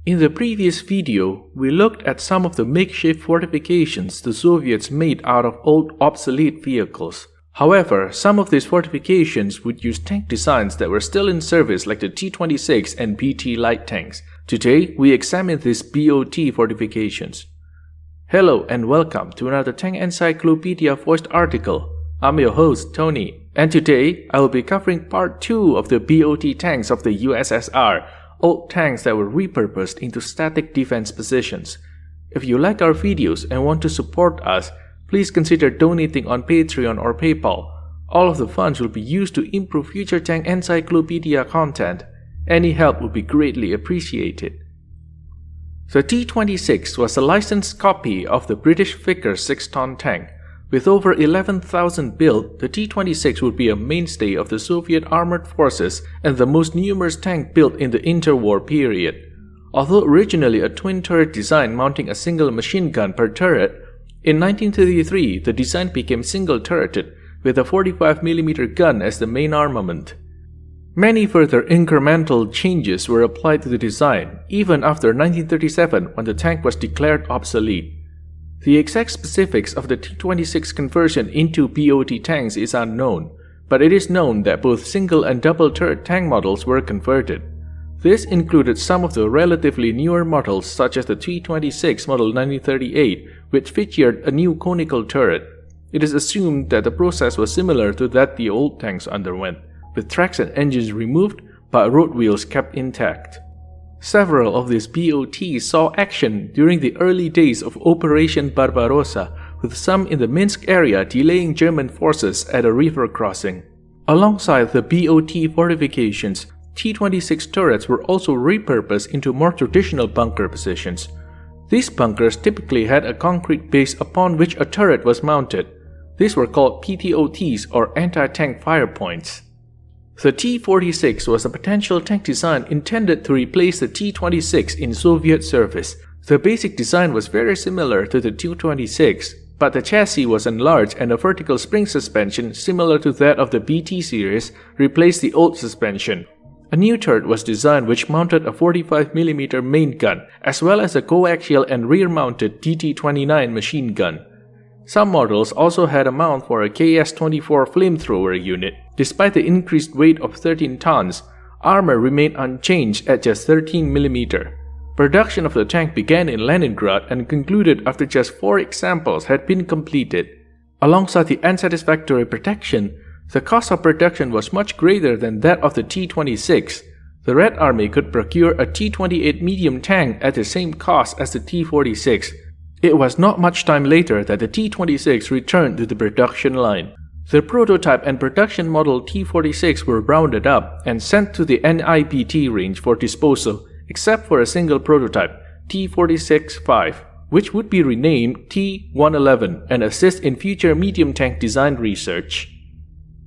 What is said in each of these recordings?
In the previous video, we looked at some of the makeshift fortifications the Soviets made out of old obsolete vehicles. However, some of these fortifications would use tank designs that were still in service like the T-26 and BT light tanks. Today, we examine these BOT fortifications. Hello and welcome to another Tank Encyclopedia voiced article. I'm your host, Tony, and today I will be covering part 2 of the BOT tanks of the USSR, old tanks that were repurposed into static defense positions. If you like our videos and want to support us, please consider donating on Patreon or PayPal. All of the funds will be used to improve future Tank Encyclopedia content. Any help would be greatly appreciated. The T-26 was a licensed copy of the British Vickers 6-ton tank. With over 11,000 built, the T-26 would be a mainstay of the Soviet armored forces and the most numerous tank built in the interwar period. Although originally a twin-turret design mounting a single machine gun per turret, in 1933 the design became single-turreted, with a 45mm gun as the main armament. Many further incremental changes were applied to the design, even after 1937 when the tank was declared obsolete. The exact specifics of the T-26 conversion into BOT tanks is unknown, but it is known that both single and double turret tank models were converted. This included some of the relatively newer models such as the T-26 model 1938, which featured a new conical turret. It is assumed that the process was similar to that the old tanks underwent, with tracks and engines removed but road wheels kept intact. Several of these BOTs saw action during the early days of Operation Barbarossa, with some in the Minsk area delaying German forces at a river crossing. Alongside the BOT fortifications, T-26 turrets were also repurposed into more traditional bunker positions. These bunkers typically had a concrete base upon which a turret was mounted. These were called PTOTs or anti-tank fire points. The T-46 was a potential tank design intended to replace the T-26 in Soviet service. The basic design was very similar to the T-26, but the chassis was enlarged and a vertical spring suspension similar to that of the BT series replaced the old suspension. A new turret was designed which mounted a 45mm main gun, as well as a coaxial and rear-mounted TT-29 machine gun. Some models also had a mount for a KS-24 flamethrower unit. Despite the increased weight of 13 tons, armor remained unchanged at just 13mm. Production of the tank began in Leningrad and concluded after just 4 examples had been completed. Alongside the unsatisfactory protection, the cost of production was much greater than that of the T-26. The Red Army could procure a T-28 medium tank at the same cost as the T-46. It was not much time later that the T-26 returned to the production line. The prototype and production model T-46 were rounded up and sent to the NIPT range for disposal, except for a single prototype, T-46-5, which would be renamed T-111 and assist in future medium tank design research.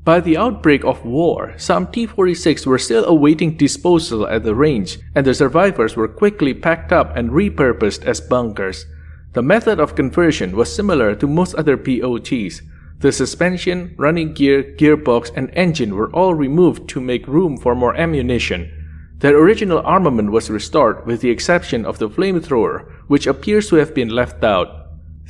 By the outbreak of war, some T-46 were still awaiting disposal at the range, and the survivors were quickly packed up and repurposed as bunkers. The method of conversion was similar to most other BOTs. The suspension, running gear, gearbox, and engine were all removed to make room for more ammunition. The original armament was restored with the exception of the flamethrower, which appears to have been left out.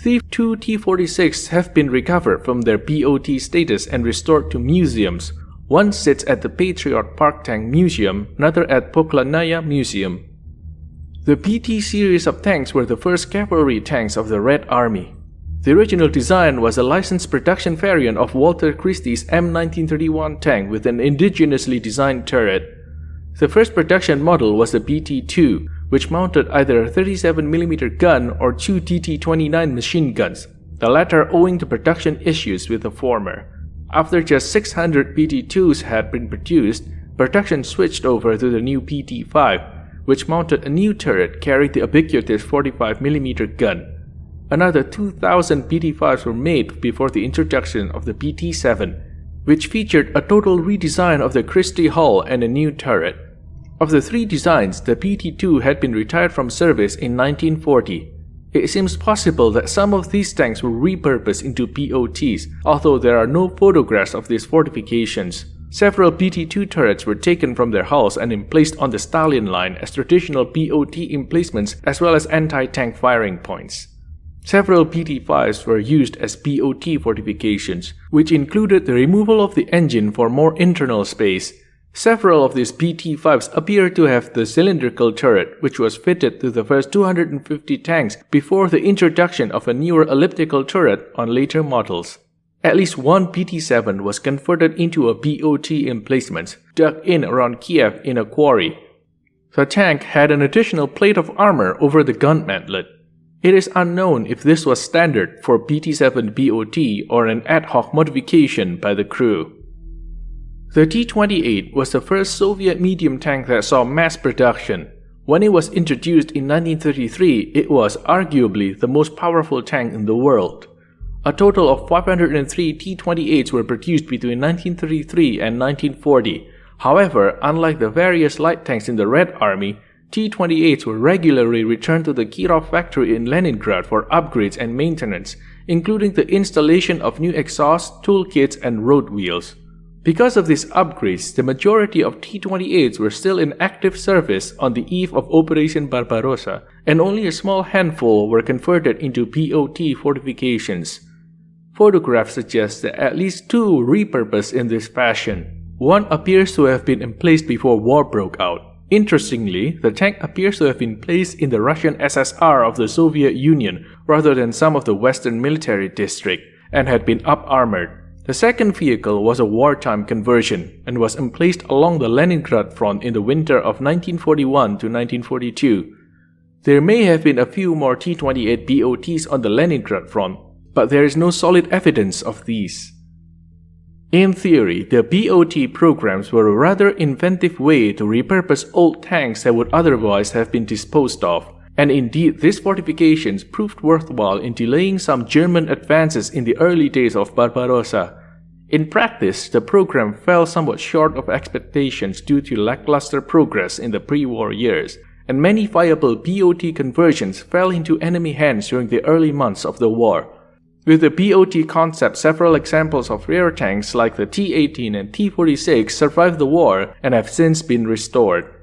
The 2 T-46 have been recovered from their BOT status and restored to museums. One sits at the Patriot Park Tank Museum, another at Poklanaya Museum. The BT series of tanks were the first cavalry tanks of the Red Army. The original design was a licensed production variant of Walter Christie's M1931 tank with an indigenously designed turret. The first production model was the BT-2, which mounted either a 37mm gun or 2 TT-29 machine guns, the latter owing to production issues with the former. After just 600 BT-2s had been produced, production switched over to the new BT-5, which mounted a new turret carrying the ubiquitous 45mm gun. Another 2,000 BT-5s were made before the introduction of the BT-7, which featured a total redesign of the Christie hull and a new turret. Of the 3 designs, the BT-2 had been retired from service in 1940. It seems possible that some of these tanks were repurposed into BOTs, although there are no photographs of these fortifications. Several BT-2 turrets were taken from their hulls and emplaced on the Stallion line as traditional BOT emplacements as well as anti-tank firing points. Several BT-5s were used as BOT fortifications, which included the removal of the engine for more internal space. Several of these BT-5s appear to have the cylindrical turret, which was fitted to the first 250 tanks before the introduction of a newer elliptical turret on later models. At least one BT-7 was converted into a BOT emplacement, dug in around Kiev in a quarry. The tank had an additional plate of armor over the gun mantlet. It is unknown if this was standard for BT-7 BOT or an ad hoc modification by the crew. The T-28 was the first Soviet medium tank that saw mass production. When it was introduced in 1933, it was arguably the most powerful tank in the world. A total of 503 T-28s were produced between 1933 and 1940. However, unlike the various light tanks in the Red Army, T-28s were regularly returned to the Kirov factory in Leningrad for upgrades and maintenance, including the installation of new exhausts, toolkits, and road wheels. Because of these upgrades, the majority of T-28s were still in active service on the eve of Operation Barbarossa, and only a small handful were converted into BOT fortifications. Photographs suggest that at least two were repurposed in this fashion. One appears to have been emplaced before war broke out. Interestingly, the tank appears to have been placed in the Russian SSR of the Soviet Union rather than some of the Western military district, and had been up-armored. The second vehicle was a wartime conversion and was emplaced along the Leningrad front in the winter of 1941 to 1942. There may have been a few more T-28 BOTs on the Leningrad front, but there is no solid evidence of these. In theory, the BOT programs were a rather inventive way to repurpose old tanks that would otherwise have been disposed of, and indeed these fortifications proved worthwhile in delaying some German advances in the early days of Barbarossa. In practice, the program fell somewhat short of expectations due to lackluster progress in the pre-war years, and many viable BOT conversions fell into enemy hands during the early months of the war. With the BOT concept, several examples of rear tanks like the T-18 and T-46 survived the war and have since been restored.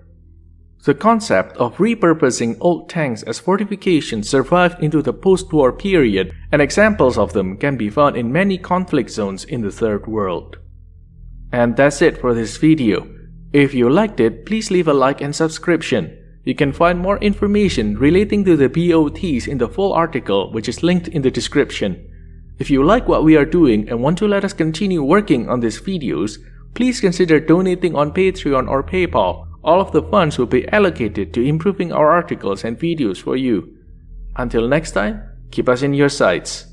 The concept of repurposing old tanks as fortifications survived into the post-war period, and examples of them can be found in many conflict zones in the Third World. And that's it for this video. If you liked it, please leave a like and subscription. You can find more information relating to the BOTs in the full article, which is linked in the description. If you like what we are doing and want to let us continue working on these videos, please consider donating on Patreon or PayPal. All of the funds will be allocated to improving our articles and videos for you. Until next time, keep us in your sights.